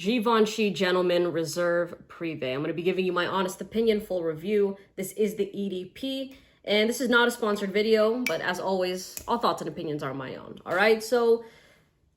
Givenchy Gentleman Reserve Privee. I'm going to be giving you my honest opinion, full review. This is the EDP, and this is not a sponsored video, but as always, all thoughts and opinions are my own. All right, so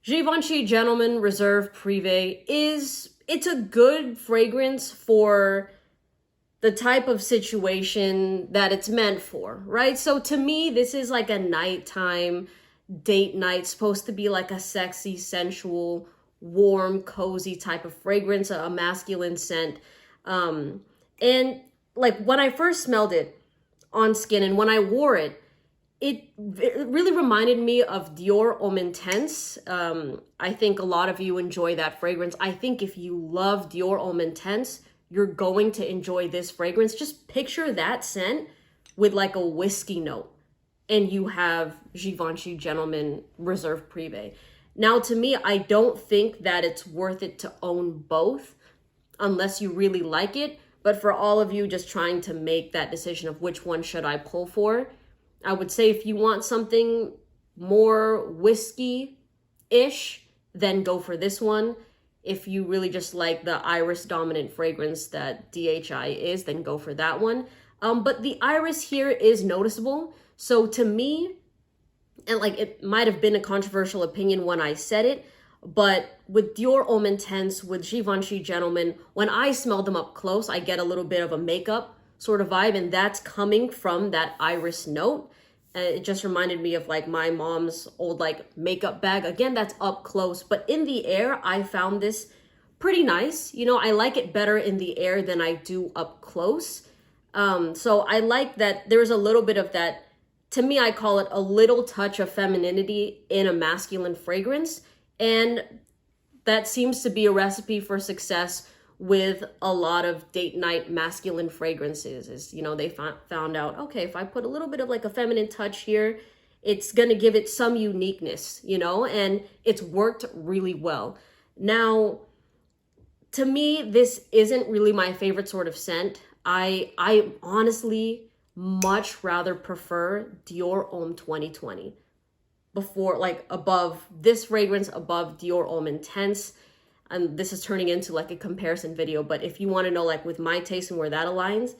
Givenchy Gentleman Reserve Privee it's a good fragrance for the type of situation that it's meant for, right? So to me, this is like a nighttime date night, supposed to be like a sexy, sensual, warm, cozy type of fragrance, a masculine scent. And like when I first smelled it on skin and when I wore it, it really reminded me of Dior Homme Intense. I think a lot of you enjoy that fragrance. I think if you love Dior Homme Intense, you're going to enjoy this fragrance. Just picture that scent with like a whiskey note, and you have Givenchy Gentleman Reserve Privee. Now, to me, I don't think that it's worth it to own both unless you really like it. But for all of you just trying to make that decision of which one should I pull for, I would say if you want something more whiskey-ish, then go for this one. If you really just like the iris dominant fragrance that DHI is, then go for that one. But the iris here is noticeable. So to me, and like it might have been a controversial opinion when I said it, but with Dior Homme Intense, with Givenchy Gentleman, when I smell them up close, I get a little bit of a makeup sort of vibe, and that's coming from that iris note. It just reminded me of like my mom's old like makeup bag. Again, that's up close, but in the air, I found this pretty nice. You know, I like it better in the air than I do up close. So I like that there's a little bit of that. To me, I call it a little touch of femininity in a masculine fragrance. And that seems to be a recipe for success with a lot of date night masculine fragrances. Is, you know, they found out, okay, if I put a little bit of like a feminine touch here, it's going to give it some uniqueness, you know, and it's worked really well. Now, to me, this isn't really my favorite sort of scent. I honestly much rather prefer Dior Homme 2020 before, like above this fragrance, above Dior Homme Intense. And this is turning into like a comparison video, but if you want to know like with my taste and where that aligns,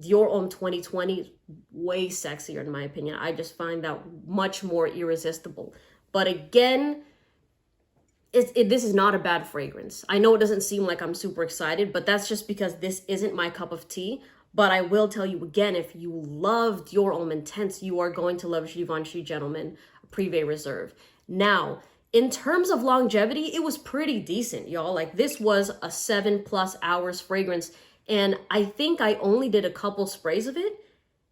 Dior Homme 2020 is way sexier in my opinion. I just find that much more irresistible. But again, this is not a bad fragrance. I know it doesn't seem like I'm super excited, but that's just because this isn't my cup of tea. But I will tell you again, if you love Dior Homme Intense, you are going to love Givenchy Gentleman Privee Reserve. Now, in terms of longevity, it was pretty decent, y'all. Like this was a 7+ hours fragrance. And I think I only did a couple sprays of it.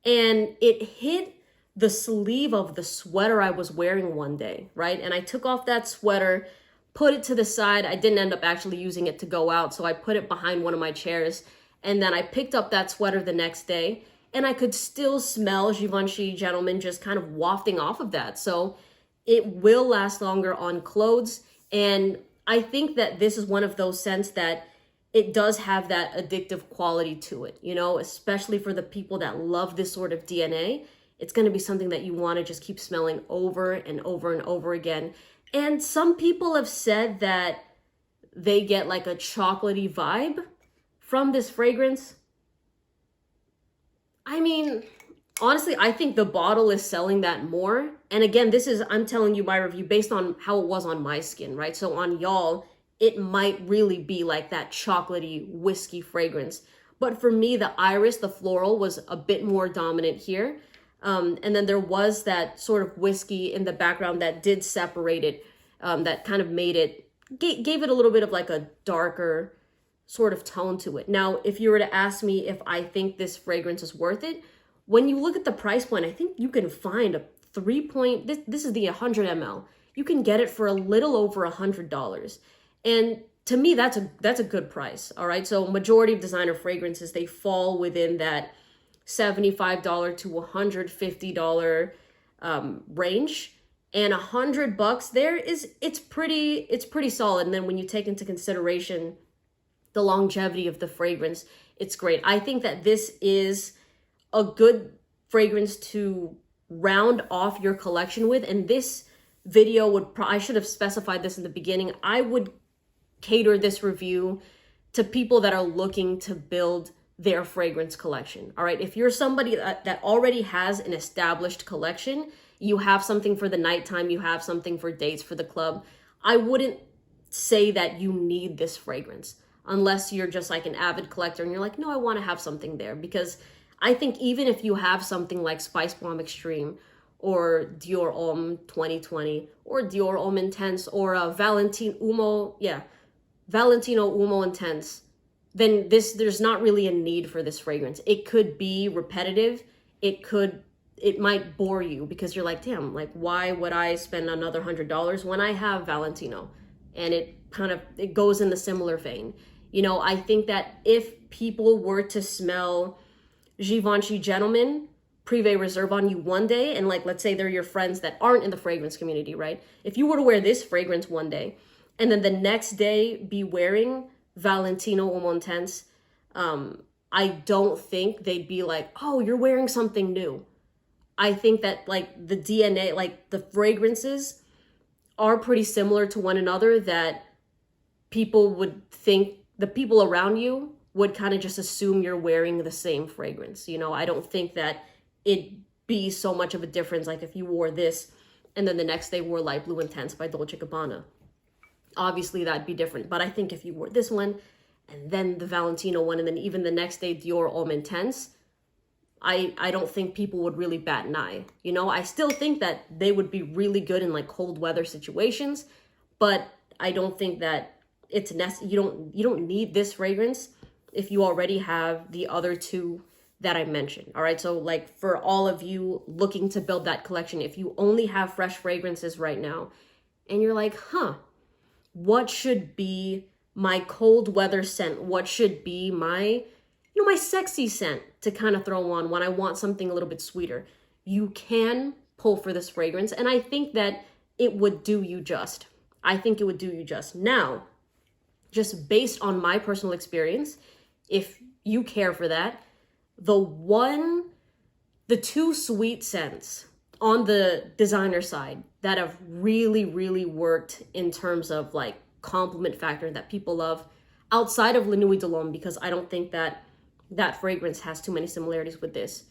And it hit the sleeve of the sweater I was wearing one day, right? And I took off that sweater, put it to the side. I didn't end up actually using it to go out. So I put it behind one of my chairs. And then I picked up that sweater the next day. And I could still smell Givenchy Gentleman just kind of wafting off of that. So it will last longer on clothes. And I think that this is one of those scents that it does have that addictive quality to it, you know, especially for the people that love this sort of DNA. It's going to be something that you want to just keep smelling over and over and over again. And some people have said that they get like a chocolatey vibe from this fragrance. I mean, honestly, I think the bottle is selling that more. And again, I'm telling you my review based on how it was on my skin, right? So on y'all, it might really be like that chocolatey whiskey fragrance. But for me, the iris, the floral was a bit more dominant here. And then there was that sort of whiskey in the background that did separate it, that kind of made it, gave it a little bit of like a darker sort of tone to it. Now, if you were to ask me if I think this fragrance is worth it, when you look at the price point, I think you can find a this is the 100 ml. You can get it for a little over $100. And to me, that's a good price. All right. So majority of designer fragrances, they fall within that $75 to $150 range. And $100 there it's pretty solid. And then when you take into consideration the longevity of the fragrance, it's great. I think that this is a good fragrance to round off your collection with. And this video I should have specified this in the beginning. I would cater this review to people that are looking to build their fragrance collection. All right. If you're somebody that already has an established collection, you have something for the nighttime, you have something for dates, for the club, I wouldn't say that you need this fragrance unless you're just like an avid collector and you're like, no, I want to have something there. Because I think even if you have something like Spice Bomb Extreme or Dior Homme 2020 or Dior Homme Intense or Valentino Uomo Intense, then there's not really a need for this fragrance. It could be repetitive. It might bore you because you're like, damn, like why would I spend another $100 when I have Valentino? And it goes in the similar vein. You know, I think that if people were to smell Givenchy Gentleman Privee Reserve on you one day, and like, let's say they're your friends that aren't in the fragrance community, right? If you were to wear this fragrance one day, and then the next day be wearing Valentino Uomo Intense, I don't think they'd be like, oh, you're wearing something new. I think that like the DNA, like the fragrances are pretty similar to one another, that people would think, the people around you would kind of just assume you're wearing the same fragrance. You know, I don't think that it'd be so much of a difference like if you wore this and then the next day wore Light Blue Intense by Dolce & Gabbana. Obviously that'd be different, but I think if you wore this one and then the Valentino one and then even the next day Dior Homme Intense, I don't think people would really bat an eye. You know, I still think that they would be really good in like cold weather situations, but I don't think that it's you don't need this fragrance if you already have the other two that I mentioned. All right. So like for all of you looking to build that collection, if you only have fresh fragrances right now and you're like, what should be my cold weather scent? What should be my, my sexy scent to kind of throw on when I want something a little bit sweeter? You can pull for this fragrance. And I think that it would do you just. I think it would do you just. Now, just based on my personal experience, if you care for that, the two sweet scents on the designer side that have really, really worked in terms of like compliment factor that people love outside of La Nuit de l'Homme, because I don't think that fragrance has too many similarities with this.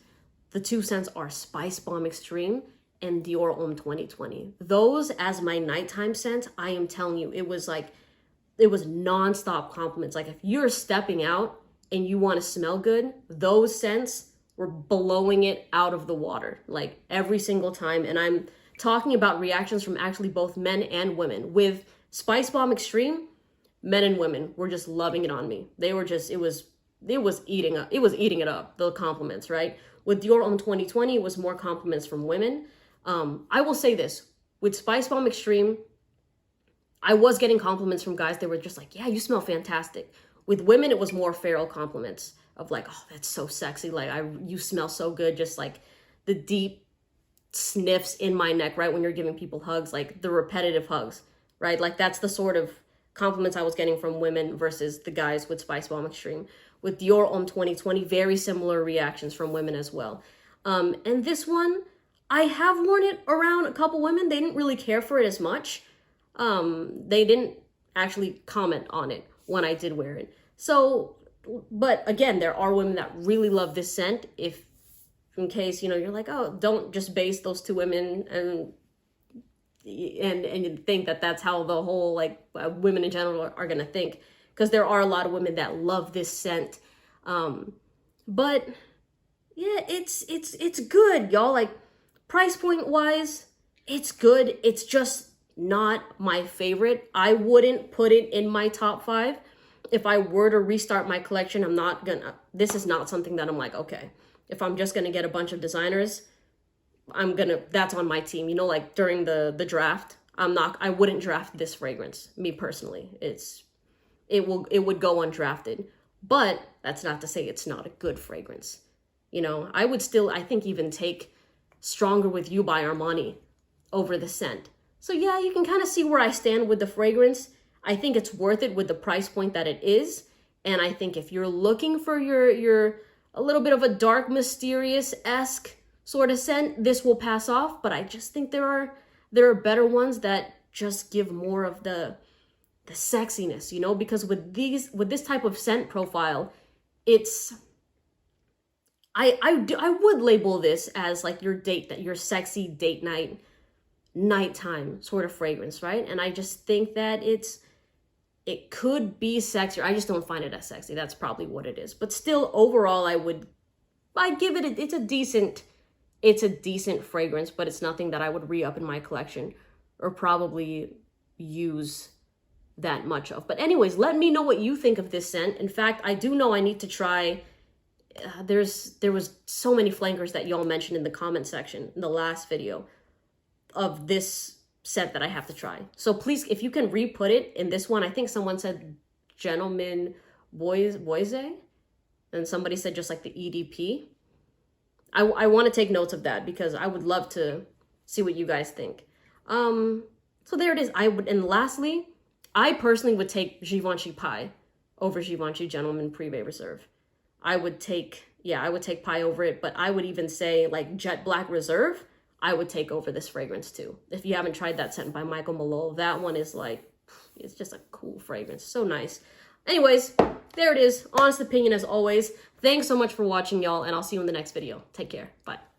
The two scents are Spice Bomb Extreme and Dior Homme 2020. Those as my nighttime scent, I am telling you, it was nonstop compliments. Like if you're stepping out and you want to smell good, those scents were blowing it out of the water, like every single time. And I'm talking about reactions from actually both men and women. With Spice Bomb Extreme, men and women were just loving it on me. They were just, it was eating it up, the compliments, right? With Dior Homme 2020, it was more compliments from women. I will say this, with Spice Bomb Extreme, I was getting compliments from guys. They were just like, yeah, you smell fantastic. With women, it was more feral compliments of like, oh, that's so sexy. Like, you smell so good. Just like the deep sniffs in my neck, right? When you're giving people hugs, like the repetitive hugs, right? Like that's the sort of compliments I was getting from women versus the guys with Spice Bomb Extreme. With Dior Homme 2020, very similar reactions from women as well. And this one, I have worn it around a couple women. They didn't really care for it as much. They didn't actually comment on it when I did wear it. So, but again, there are women that really love this scent. If in case, you're like, oh, don't just base those two women and you think that that's how the whole, like, women in general are going to think. Because there are a lot of women that love this scent. But yeah, it's good, y'all. Like, price point wise, it's good. It's just not my favorite. I wouldn't put it in my top 5. If I were to restart my collection, this is not something that I'm like, okay, if I'm just gonna get a bunch of designers, that's on my team. Like during the draft, I wouldn't draft this fragrance, me personally. It would go undrafted, but that's not to say it's not a good fragrance. I would still, I think, even take Stronger With You by Armani over the scent. So yeah, you can kind of see where I stand with the fragrance. I think it's worth it with the price point that it is. And I think if you're looking for your a little bit of a dark, mysterious-esque sort of scent, this will pass off. But I just think there are better ones that just give more of the the sexiness, you know, because with this type of scent profile, it's, I would label this as like your sexy date night, nighttime sort of fragrance, right? And I just think that it could be sexier. I just don't find it as sexy. That's probably what it is. But still, overall, I give it, it's a decent fragrance, but it's nothing that I would re-up in my collection or probably use that much of. But anyways, let me know what you think of this scent. In fact, I do know I need to try, there was so many flankers that y'all mentioned in the comment section in the last video of this scent that I have to try. So please, if you can re-put it in this one, I think someone said Gentleman Boise, and somebody said just like the EDP. I want to take notes of that because I would love to see what you guys think. So there it is. And lastly, I personally would take Givenchy Pie over Givenchy Gentleman Privee Reserve. I would take Pie over it, but I would even say like Jet Black Reserve, I would take over this fragrance too. If you haven't tried that scent by Michael Malone, that one is like, it's just a cool fragrance. So nice. Anyways, there it is. Honest opinion as always. Thanks so much for watching, y'all, and I'll see you in the next video. Take care. Bye.